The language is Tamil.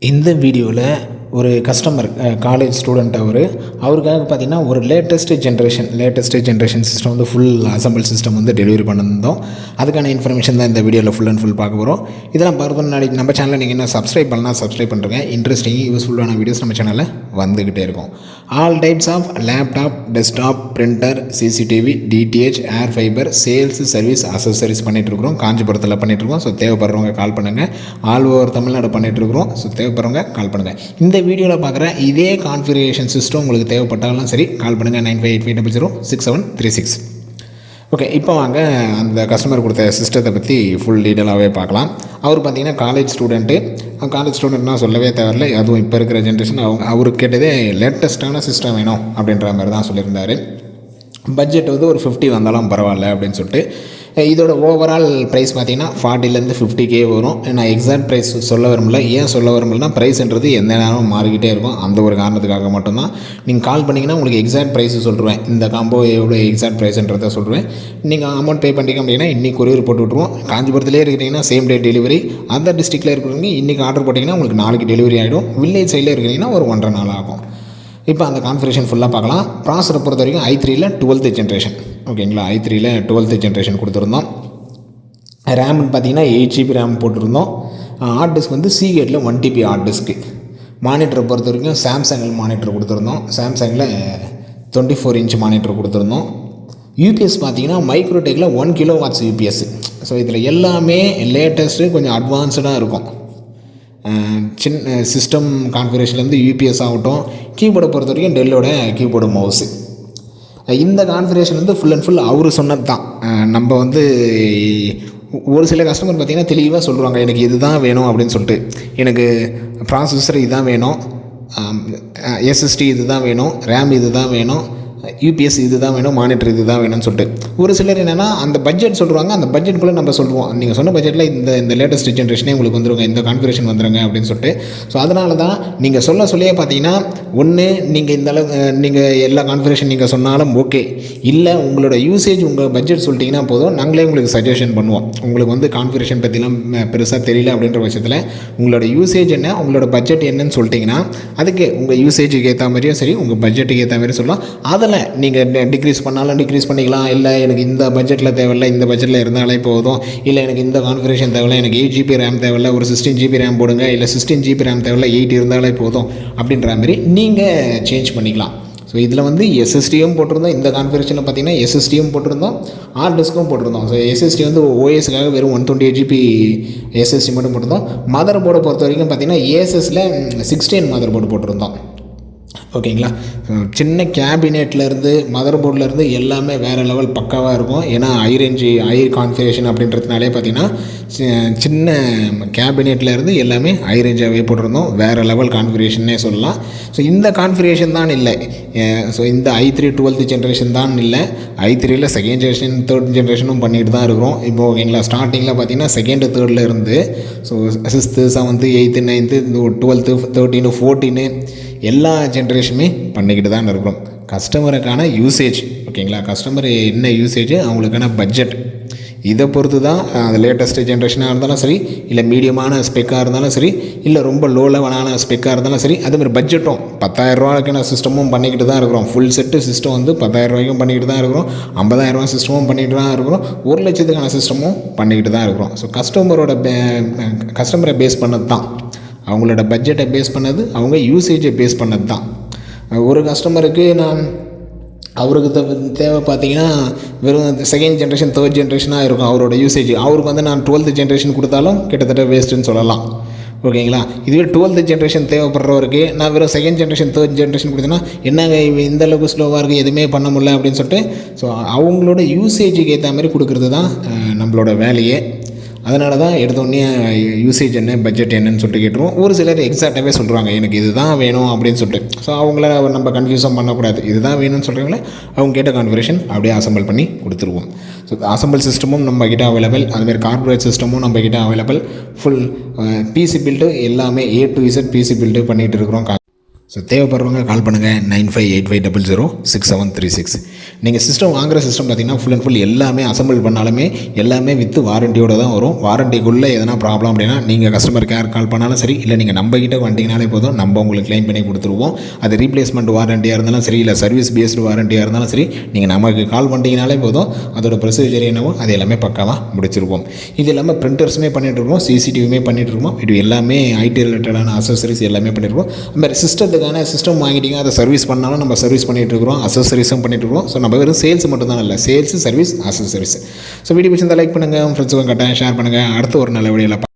இந்த வீடியோவில் ஒரு கஸ்டமர் காலேஜ் ஸ்டூடெண்ட் அவருக்காக பார்த்திங்கன்னா ஒரு லேட்டஸ்ட் ஜென்ரேஷன் சிஸ்டம் வந்து ஃபுல் அசம்பிள் சிஸ்டம் வந்து டெலிவரி பண்ணியிருந்தோம். அதுக்கான இன்ஃபர்மேஷன் தான் இந்த வீடியோவில் ஃபுல் அண்ட் ஃபுல் பார்க்க போகிறோம். இதெல்லாம் பார்க்கணும் நாளைக்கு நம்ம சேனலில் நீங்கள் என்ன சப்ஸ்கிரைப் பண்ணலாம் சப்ஸ்கிரைப் பண்ணுறேங்க. இன்ட்ரெஸ்டிங் யூஸ்ஃபுல்லான வீடியோஸ் நம்ம சேனலில் வந்துக்கிட்டே இருக்கும். All types of laptop, desktop, printer, CCTV, DTH, air fibre, sales, service, accessories பண்ணிகிட்ருக்குறோம். காஞ்சிபுரத்தில் பண்ணிகிட்ருக்கோம். ஸோ தேவைப்படுறவங்க கால் பண்ணுங்கள். ஆல் ஓவர் தமிழ்நாடு பண்ணிகிட்ருக்குறோம். ஸோ தேவைப்படுறவங்க கால் பண்ணுங்கள். இந்த வீடியோவில் பார்க்குற இதே கான்ஃபிகரேஷன் சிஸ்டம் உங்களுக்கு தேவைப்பட்டாலும் சரி கால் பண்ணுங்கள். 9585006736. ஓகே, இப்போ வாங்க அந்த கஸ்டமர் கொடுத்த சிஸ்டத்தை பற்றி ஃபுல் டீட்டெயிலாகவே பார்க்கலாம். அவர் பார்த்திங்கன்னா காலேஜ் ஸ்டூடெண்ட்னா சொல்லவே தேவையில்லை. அதுவும் இப்போ இருக்கிற ஜென்ரேஷன் அவருக்கு கேட்டதே லேட்டஸ்ட்டான சிஸ்டம் வேணும் அப்படின்ற மாதிரி தான் சொல்லியிருந்தார். பட்ஜெட் வந்து ஒரு 50 வந்தாலும் பரவாயில்ல அப்படின்னு சொல்லிட்டு. இதோட ஓவரால் ப்ரைஸ் பார்த்திங்கன்னா 40 to 50K வரும். நான் எக்ஸாக்ட் ப்ரைஸ் சொல்ல விரும்பல. ஏன் சொல்ல விரும்பலன்னா ப்ரைஸ்ன்றது எந்த நேரமும் மாறிக்கிட்டே இருக்கும். அந்த ஒரு காரணத்துக்காக மட்டும்தான். நீங்கள் கால் பண்ணிங்கன்னா உங்களுக்கு எக்ஸாக்ட் ப்ரைஸ் சொல்லிடுவேன். இந்த காம்போ எவ்வளோ எக்ஸாக்ட் ப்ரைஸ்ன்றதை சொல்லுவேன். நீங்கள் அமௌண்ட் பே பண்ணிட்டீங்க அப்படின்னா இன்றைக்கி கொரியர் போட்டு விட்ருவோம். காஞ்சிபுரத்துலேயே இருக்கிறீங்கன்னா சேம் டே டெலிவரி. அந்த டிஸ்ட்ரிக்டில் இருக்கிறவங்க இன்றைக்கி ஆர்டர் போட்டிங்கன்னா உங்களுக்கு நாளைக்கு டெலிவரி ஆகிடும். வில்லேஜ் சைடில் இருக்கிறீங்கன்னா ஒரு 1.5 நாள் ஆகும். இப்போ அந்த கான்ஃபிகரேஷன் ஃபுல்லாக பார்க்கலாம். ப்ராசஸரை பொறுத்த வரைக்கும் i3ல் 12th ஜென்ரேஷன். ஓகேங்களா, i3ல் 12th ஜென்ரேஷன் கொடுத்துருந்தோம். ரேம்னு பார்த்தீங்கன்னா 8GB ரேம் போட்டிருந்தோம். ஹார்ட் டிஸ்க் வந்து Seagateல் 1TB ஹார்ட் டிஸ்க்கு. மானிட்டரை பொறுத்த வரைக்கும் சாம்சங்கில் மானிட்டர் கொடுத்துருந்தோம். சாம்சங்கில் 24 inch மானிட்டர் கொடுத்துருந்தோம். யூபிஎஸ் பார்த்தீங்கன்னா மைக்ரோடெக்கில் 1 kW யூபிஎஸ். ஸோ இதில் எல்லாமே லேட்டஸ்ட்டு கொஞ்சம் அட்வான்ஸ்டாக இருக்கும். சின்ன சிஸ்டம் கான்ஃபிகரேஷன்லேருந்து யூபிஎஸ் ஆகட்டும். கீபோர்டை பொறுத்த வரைக்கும் டெல்லோட கீபோர்டு மவுஸு. இந்த கான்ஃபிகரேஷன் வந்து ஃபுல் அண்ட் ஃபுல் அவர் சொன்னது தான். நம்ம வந்து ஒரு சில கஸ்டமர் பார்த்திங்கன்னா தெளிவாக சொல்லுவாங்க, எனக்கு இது தான் வேணும் அப்படின்னு சொல்லிட்டு. எனக்கு ப்ராசஸர் இதுதான் வேணும், எஸ்எஸ்டி இது தான் வேணும், ரேம் இது தான் வேணும், யூபிஎஸ் இது தான் வேணும், மானிட்டர் இது தான் வேணும்னு சொல்லிட்டு. ஒரு சிலர் என்னென்னா அந்த பட்ஜெட் சொல்லுவாங்க. அந்த பட்ஜெட்டுக்குள்ளே நம்ம சொல்லுவோம், நீங்கள் சொன்ன பட்ஜெட்டில் இந்த லேட்டஸ்ட் ஜென்ரேஷனே உங்களுக்கு வந்துருங்க, இந்த கான்ஃபிகரேஷன் வந்துருங்க அப்படின்னு சொல்லிட்டு. ஸோ அதனால தான் நீங்கள் சொல்லியே பார்த்தீங்கன்னா ஒன்று நீங்கள் இந்த அளவு நீங்கள் எல்லா கான்ஃபிகரேஷன் நீங்கள் சொன்னாலும் ஓகே. இல்லை உங்களோட யூசேஜ் உங்கள் பட்ஜெட் சொல்லிட்டிங்கன்னா போதும், நாங்களே உங்களுக்கு சஜஷன் பண்ணுவோம். உங்களுக்கு வந்து கான்ஃபிகரேஷன் பற்றிலாம் பெருசாக தெரியல அப்படின்ற பட்சத்தில் உங்களோட யூசேஜ் என்ன, உங்களோட பட்ஜெட் என்னன்னு சொல்லிட்டிங்கன்னா அதுக்கு உங்கள் யூசேஜுக்கு ஏற்ற மாதிரியும் சரி, உங்கள் பட்ஜெட்டுக்கு ஏற்ற மாதிரி சொல்லலாம். அதில் நீங்கள் டிக்ரீஸ் பண்ணாலும் டிக்ரீஸ் பண்ணிக்கலாம். இல்லை எனக்கு இந்த பட்ஜெட்டில் தேவையில்லை, இந்த பட்ஜெட்டில் இருந்தாலே போதும். இல்லை எனக்கு இந்த கான்ஃபிகரேஷன் தேவையில்லை, எனக்கு 8GB ரேம் தேவையில்லை, ஒரு 16GB ரேம் போடுங்க. இல்லை 16GB ரேம் தேவையில்லை, 8 இருந்தாலே போதும் அப்படின்ற மாதிரி நீங்கள் சேஞ்ச் பண்ணிக்கலாம். ஸோ இதில் வந்து எஸ்எஸ்டியும் போட்டிருந்தோம். இந்த கான்ஃபிகரேஷனில் பார்த்தீங்கன்னா எஸ்எஸ்டியும் போட்டிருந்தோம், ஹார்ட் டிஸ்க்கும் போட்டிருந்தோம். ஸோ எஸ்எஸ்டி வந்து ஓஎஸ்க்காக வெறும் 128GB எஸ்எஸ்டி மட்டும் போட்டிருந்தோம். மதர் போர்டை பொறுத்த வரைக்கும் பார்த்தீங்கன்னா ஏஎஸ்எஸில் 16 மதர் போர்டு போட்டிருந்தோம். ஓகேங்களா, சின்ன கேபினெட்லேருந்து மதர் போர்ட்லேருந்து எல்லாமே வேறு லெவல் பக்காவாக இருக்கும். ஏன்னா ஹை கான்ஃபிகரேஷன் அப்படின்றதுனாலே பார்த்திங்கன்னா சின்ன கேபினெட்லேருந்து எல்லாமே ஹை ரேஞ்சாகவே போட்டிருந்தோம். வேறு லெவல் கான்ஃபிகரேஷன்னே சொல்லலாம். ஸோ இந்த கான்ஃபிகரேஷன் தான் இல்லை. ஸோ இந்த i3 12th ஜென்ரேஷன் தான் இல்லை. i3ல் 2nd ஜென்ரேஷன் 3rd ஜென்ரேஷனும் பண்ணிட்டு தான் இருக்கிறோம். இப்போ ஓகேங்களா, ஸ்டார்டிங்கில் பார்த்திங்கன்னா 2nd 3rd இருந்து so 6th 7th 8th 9th 12th 13 14 எல்லா ஜென்ரேஷனுமே பண்ணிக்கிட்டு தான் இருக்கிறோம். கஸ்டமருக்கான யூசேஜ், ஓகேங்களா, கஸ்டமர் என்ன யூசேஜ், அவங்களுக்கான பட்ஜெட், இதை பொறுத்து தான் அது லேட்டஸ்ட்டு ஜென்ரேஷனாக இருந்தாலும் சரி, இல்லை மீடியமான ஸ்பெக்காக இருந்தாலும் சரி, இல்லை ரொம்ப லோ லெவலான ஸ்பெக்காக இருந்தாலும் சரி, அதுமாதிரி பட்ஜெட்டும் 10,000 ரூபாய்க்கான சிஸ்டமும் பண்ணிக்கிட்டு தான் இருக்கிறோம். ஃபுல் செட்டு சிஸ்டம் வந்து 10,000 ரூபாய்க்கும் பண்ணிக்கிட்டு தான் இருக்கிறோம். 50,000 ரூபா சிஸ்டமும் பண்ணிக்கிட்டு தான் இருக்கிறோம். 1 லட்சத்துக்கான சிஸ்டமும் பண்ணிக்கிட்டு தான் இருக்கிறோம். ஸோ கஸ்டமரை பேஸ் பண்ணது தான், அவங்களோட பட்ஜெட்டை பேஸ் பண்ணது, அவங்க யூசேஜை பேஸ் பண்ணது தான். ஒரு கஸ்டமருக்கு அவருக்கு தேவை பார்த்தீங்கன்னா வெறும் 2nd ஜென்ரேஷன் 3rd ஜென்ரேஷனாக இருக்கும் அவரோட யூசேஜ். அவருக்கு வந்து நான் 12th ஜென்ரேஷன் கொடுத்தாலும் கிட்டத்தட்ட வேஸ்ட்டுன்னு சொல்லலாம். ஓகேங்களா, இதுவே 12th ஜென்ரேஷன் தேவைப்படுறவருக்கு நான் வெறும் 2nd ஜென்ரேஷன் 3rd ஜென்ரேஷன் கொடுத்தேன்னா என்னங்க இந்த அளவுக்கு ஸ்லோவாக இருக்குது, எதுவுமே பண்ண முடியல அப்படின்னு சொல்லிட்டு. ஸோ அவங்களோட யூசேஜுக்கு ஏற்ற மாதிரி கொடுக்குறது தான் நம்மளோட வேலையே. அதனால தான் எடுத்தோடனே யூசேஜ் என்ன, பட்ஜெட் என்னன்னு சொல்லிட்டு கேட்டுருவோம். ஒரு சிலர் எக்ஸாக்டாகவே சொல்கிறாங்க, எனக்கு இது தான் வேணும் அப்படின்னு சொல்லிட்டு. ஸோ அவங்கள நம்ம கன்ஃபியூஸும் பண்ணக்கூடாது. இது தான் வேணும்னு சொல்கிறவங்கள அவங்க கேட்ட கான்ஃபிகரேஷன் அப்படியே அசம்பிள் பண்ணி கொடுத்துருவோம். ஸோ அசம்பிள் சிஸ்டமும் நம்மக்கிட்ட அவைலபிள், அதுமாதிரி கார்பரேட் சிஸ்டமும் நம்மக்கிட்ட அவைலபிள். ஃபுல் பிசி பில்டு எல்லாமே A to Z PC build பண்ணிகிட்டு இருக்கிறோம். ஸோ தேவைப்படுறவங்க கால் பண்ணுங்கள் 9585006736. நீங்கள் சிஸ்டம் வாங்குகிற சிஸ்டம் பார்த்திங்கன்னா ஃபுல் அண்ட் ஃபுல் எல்லாமே அசம்பிள் பண்ணாலுமே எல்லாமே வித்து வாரண்டியோடு தான் வரும். வாரண்டிக்குள்ளே எதனா ப்ராப்ளம் அப்படின்னா நீங்கள் கஸ்டமர் கேர் கால் பண்ணாலும் சரி, இல்லை நீங்கள் நம்மகிட்ட வண்டிங்கனாலே போதும், நம்ம உங்களுக்கு க்ளைம் பண்ணி கொடுத்துருவோம். அது ரீப்ளேஸ்மெண்ட் வாரண்டியாக இருந்தாலும் சரி, இல்லை சர்வீஸ் பேஸ்டு வாரண்டியாக இருந்தாலும் சரி, நீங்கள் நமக்கு கால் பண்ணிட்டீங்கனாலே போதும், அதோட ப்ரொசீஜர் என்னவோ அது எல்லாமே பக்காவாக முடிச்சிருப்போம். இது இல்லாமல் பிரிண்டர்ஸுமே பண்ணிகிட்ருக்கோம், சிசிடிவியுமே பண்ணிகிட்ருக்கோம். இது எல்லாமே ஐடி ரிலேட்டடான அசசரிஸ் எல்லாமே பண்ணியிருக்கோம். அது மாதிரி சிஸ்டம் வாங்கிட்டீங்க, அதை சர்வீஸ் பண்ணாலும் நம்ம சர்வீஸ் பண்ணிகிட்ருக்கிறோம், அசசரிஸும் பண்ணிகிட்ருக்கோம். ஸோ நம்ம வெறும் சேல்ஸ் மட்டும் தான் இல்லை, சேல்ஸ், சர்வீஸ், அசசரிஸ். ஸோ வீடியோ பிடிச்சிருந்தால் லைக் பண்ணுங்கள், ஃப்ரெண்ட்ஸுக்கும் கட்டாயம் ஷேர் பண்ணுங்கள். அடுத்த ஒரு நல்ல வீடியோவில்